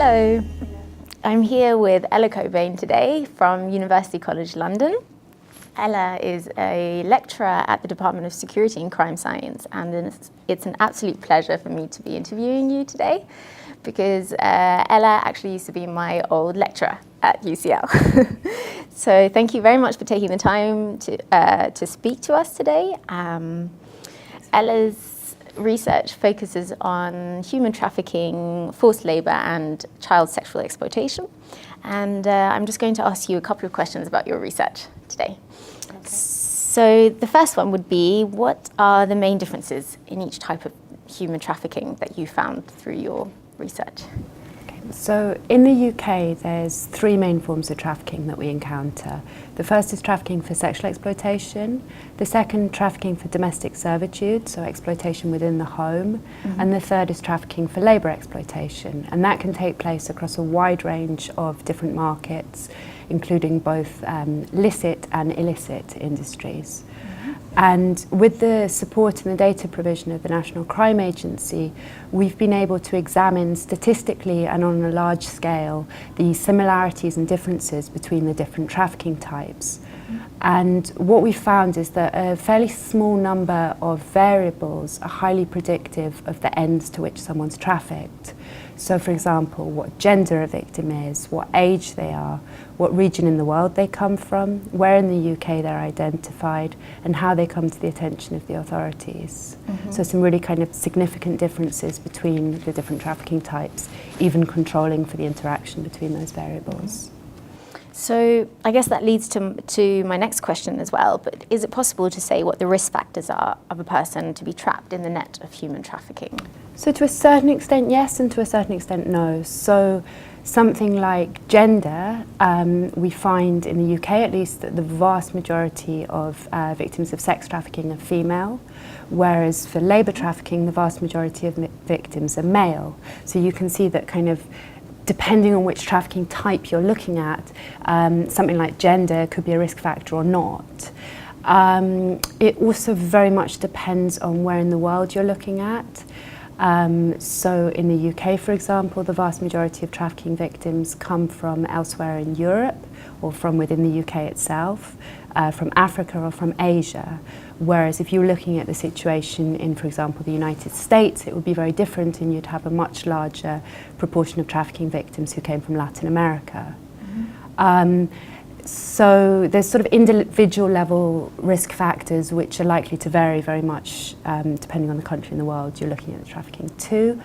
Hello, I'm here with Ella Cockbain today from University College London. Ella is a lecturer at the Department of Security and Crime Science, and it's an absolute pleasure for me to be interviewing you today because Ella actually used to be my old lecturer at UCL. So thank you very much for taking the time to speak to us today. Ella's research focuses on human trafficking, forced labour and child sexual exploitation. And I'm just going to ask you a couple of questions about your research today. Okay. So the first one would be, what are the main differences in each type of human trafficking that you found through your research? So in the UK, there's three main forms of trafficking that we encounter. The first is trafficking for sexual exploitation, the second trafficking for domestic servitude, so exploitation within the home, and the third is trafficking for labour exploitation. And that can take place across a wide range of different markets, including both licit and illicit industries. And with the support and the data provision of the National Crime Agency, we've been able to examine statistically and on a large scale the similarities and differences between the different trafficking types. And what we found is that a fairly small number of variables are highly predictive of the ends to which someone's trafficked. So for example, what gender a victim is, what age they are, what region in the world they come from, where in the UK they're identified, and how they come to the attention of the authorities. So some really kind of significant differences between the different trafficking types, even controlling for the interaction between those variables. So I guess that leads to my next question as well, but is it possible to say what the risk factors are of a person to be trapped in the net of human trafficking? So to a certain extent, yes, and to a certain extent, no. So something like gender, we find in the UK at least that the vast majority of victims of sex trafficking are female, whereas for labour trafficking, the vast majority of victims are male. So you can see that kind of depending on which trafficking type you're looking at, something like gender could be a risk factor or not. It also very much depends on where in the world you're looking at. So in the UK, for example, the vast majority of trafficking victims come from elsewhere in Europe or from within the UK itself, from Africa or from Asia. Whereas if you were looking at the situation in, for example, the United States, it would be very different and you'd have a much larger proportion of trafficking victims who came from Latin America. So there's sort of individual level risk factors which are likely to vary very much depending on the country in the world you're looking at the trafficking to.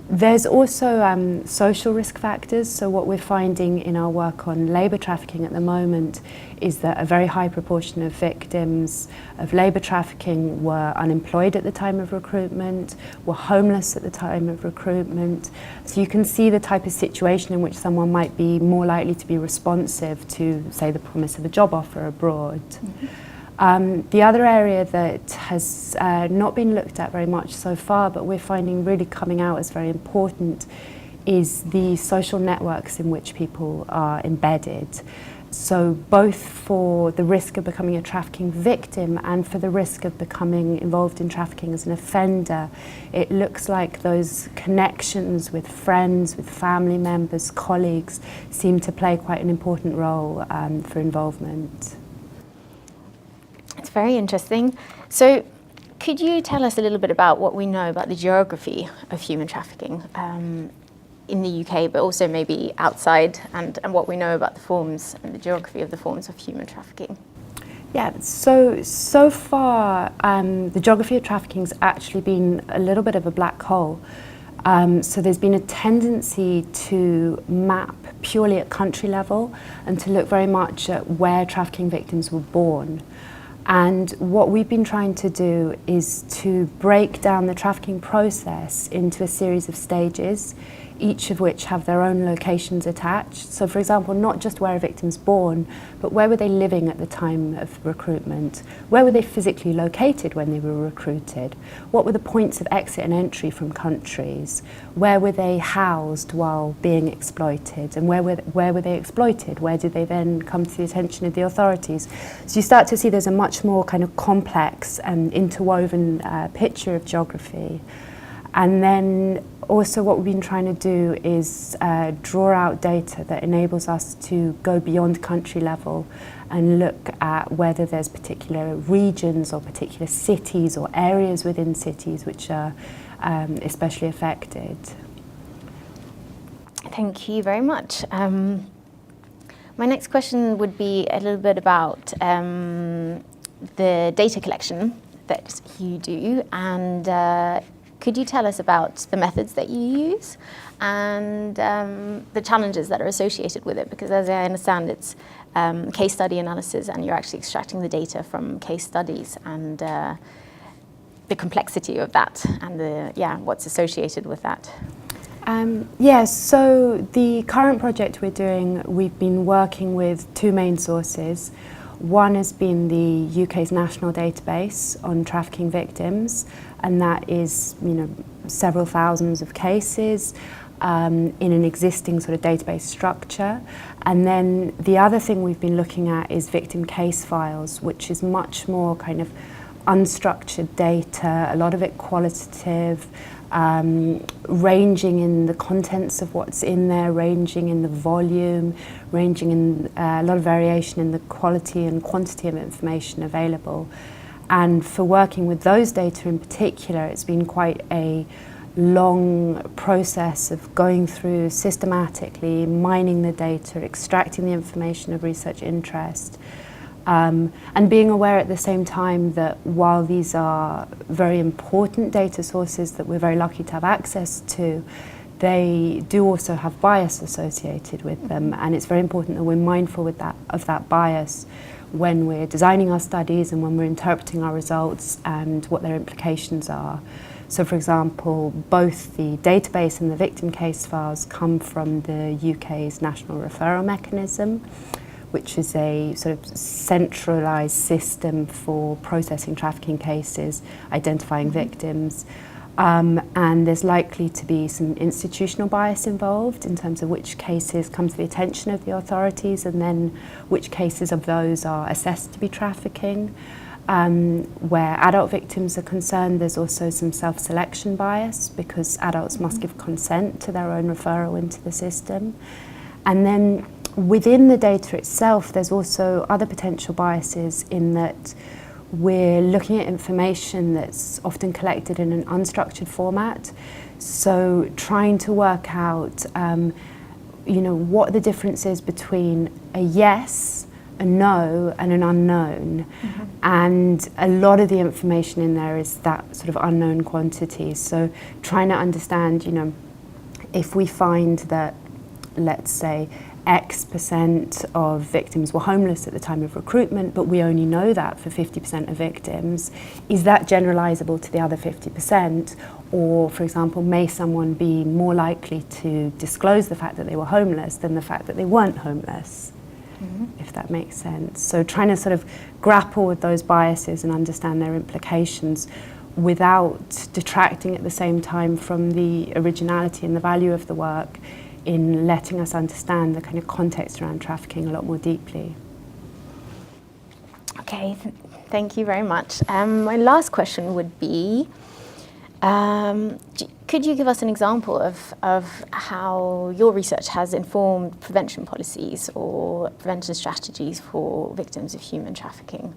There's also social risk factors. So what we're finding in our work on labour trafficking at the moment is that a very high proportion of victims of labour trafficking were unemployed at the time of recruitment, were homeless at the time of recruitment. So you can see the type of situation in which someone might be more likely to be responsive to, say, the promise of a job offer abroad. The other area that has not been looked at very much so far, but we're finding really coming out as very important, is the social networks in which people are embedded. So both for the risk of becoming a trafficking victim and for the risk of becoming involved in trafficking as an offender, it looks like those connections with friends, with family members, colleagues, seem to play quite an important role for involvement. It's very interesting. So could you tell us a little bit about what we know about the geography of human trafficking in the UK, but also maybe outside, and what we know about the forms and the geography of the forms of human trafficking? Yeah, so far the geography of trafficking has actually been a little bit of a black hole. So there's been a tendency to map purely at country level and to look very much at where trafficking victims were born. And what we've been trying to do is to break down the trafficking process into a series of stages, each of which have their own locations attached. So for example, not just where a victim's born, but where were they living at the time of recruitment? Where were they physically located when they were recruited? What were the points of exit and entry from countries? Where were they housed while being exploited? And where were they exploited? Where did they then come to the attention of the authorities? So you start to see there's a much more kind of complex and interwoven picture of geography. And then also what we've been trying to do is draw out data that enables us to go beyond country level and look at whether there's particular regions or particular cities or areas within cities which are especially affected. Thank you very much. My next question would be a little bit about the data collection that you do, and could you tell us about the methods that you use and the challenges that are associated with it? Because as I understand, it's case study analysis, and you're actually extracting the data from case studies, and the complexity of that, and what's associated with that. Yes, so the current project we're doing, we've been working with two main sources. One has been the UK's national database on trafficking victims, and that is, several thousands of cases in an existing sort of database structure. And then the other thing we've been looking at is victim case files, which is much more kind of unstructured data, a lot of it qualitative, ranging in the contents of what's in there, ranging in the volume, ranging in a lot of variation in the quality and quantity of information available. And for working with those data in particular, it's been quite a long process of going through systematically, mining the data, extracting the information of research interest, and being aware at the same time that while these are very important data sources that we're very lucky to have access to, they do also have bias associated with them, and it's very important that we're mindful of that bias when we're designing our studies and when we're interpreting our results and what their implications are. So for example, both the database and the victim case files come from the UK's national referral mechanism, which is a sort of centralised system for processing trafficking cases, identifying victims. And there's likely to be some institutional bias involved in terms of which cases come to the attention of the authorities and then which cases of those are assessed to be trafficking. Where adult victims are concerned, there's also some self-selection bias because adults must give consent to their own referral into the system. And then within the data itself, there's also other potential biases in that we're looking at information that's often collected in an unstructured format. So trying to work out, what the difference is between a yes, a no, and an unknown. Mm-hmm. And a lot of the information in there is that sort of unknown quantity. So trying to understand, if we find that, let's say, X% of victims were homeless at the time of recruitment, but we only know that for 50% of victims, is that generalizable to the other 50%? Or, for example, may someone be more likely to disclose the fact that they were homeless than the fact that they weren't homeless? Mm-hmm. If that makes sense. So trying to sort of grapple with those biases and understand their implications without detracting at the same time from the originality and the value of the work in letting us understand the kind of context around trafficking a lot more deeply. Okay, thank you very much. My last question would be, could you give us an example of how your research has informed prevention policies or prevention strategies for victims of human trafficking?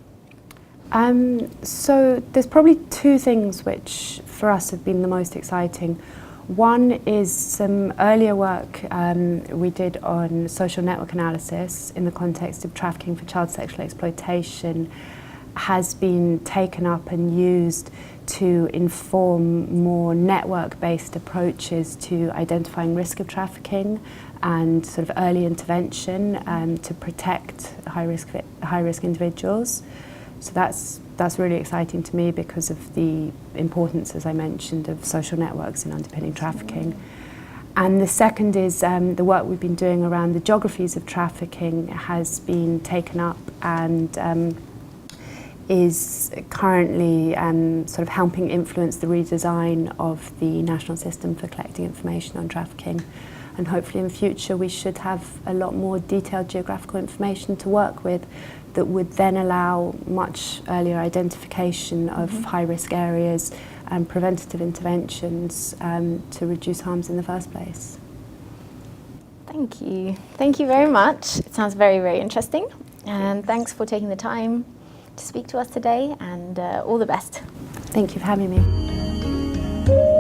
So there's probably two things which for us have been the most exciting. One is some earlier work we did on social network analysis in the context of trafficking for child sexual exploitation has been taken up and used to inform more network-based approaches to identifying risk of trafficking and sort of early intervention to protect high-risk individuals. So that's really exciting to me because of the importance, as I mentioned, of social networks in underpinning trafficking. And the second is the work we've been doing around the geographies of trafficking has been taken up and is currently sort of helping influence the redesign of the national system for collecting information on trafficking. And hopefully in future we should have a lot more detailed geographical information to work with that would then allow much earlier identification of high-risk areas and preventative interventions to reduce harms in the first place. Thank you. Thank you very much. It sounds very, very interesting. And thanks for taking the time to speak to us today, and all the best. Thank you for having me.